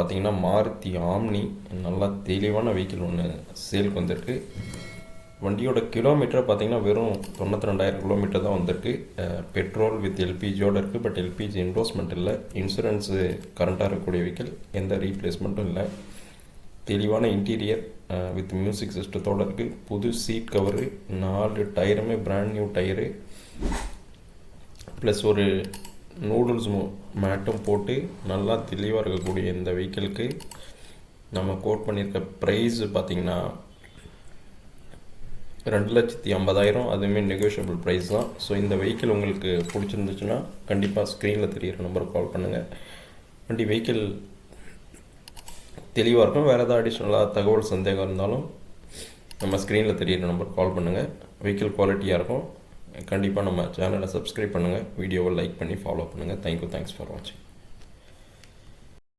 பார்த்தீங்கன்னா மாருதி ஆம்னி நல்லா தெளிவான வெஹிக்கிள் ஒன்று சேலுக்கு வந்திருக்கு. வண்டியோட கிலோமீட்டர் பார்த்தீங்கன்னா வெறும் 92,000 கிலோமீட்டர் தான் வந்திருக்கு. பெட்ரோல் வித் எல்பிஜியோடு இருக்குது. பட் எல்பிஜி என்டோஸ்மெண்ட் இல்லை. இன்சூரன்ஸு கரண்ட்டாக இருக்கக்கூடிய வெஹிக்கிள், எந்த ரீப்ளேஸ்மெண்ட்டும் இல்லை. தெளிவான இன்டீரியர் வித் மியூசிக் சிஸ்டத்தோடு இருக்குது. புது சீட் கவரு, 4 டயருமே பிராண்ட் நியூ டயரு, ப்ளஸ் ஒரு நூடுல்ஸ் மேட்டும் போட்டு நல்லா தெளிவாக இருக்கக்கூடிய இந்த வெஹிக்கிளுக்கு நம்ம கோட் பண்ணியிருக்க ப்ரைஸு பார்த்திங்கன்னா 2,50,000. அதுவுமே நெகோஷியபிள் ப்ரைஸ் தான். ஸோ இந்த வெஹிக்கிள் உங்களுக்கு பிடிச்சிருந்துச்சுன்னா கண்டிப்பாக ஸ்க்ரீனில் தெரிகிற நம்பருக்கு கால் பண்ணுங்கள். வண்டி வெஹிக்கிள் தெளிவாக இருக்கும். வேறு ஏதாவது அடிஷ்னலாக தகவல் சந்தேகம் இருந்தாலும் நம்ம ஸ்க்ரீனில் தெரிகிற நம்பருக்கு கால் பண்ணுங்கள். வெஹிக்கிள் குவாலிட்டியாக இருக்கும். கண்டிப்பாக நம்ம சேனலை சப்ஸ்கிரைப் பண்ணுங்கள். வீடியோவை லைக் பண்ணி ஃபாலோ பண்ணுங்கள். தேங்க்யூ. தேங்க்ஸ் ஃபார் வாட்சிங்.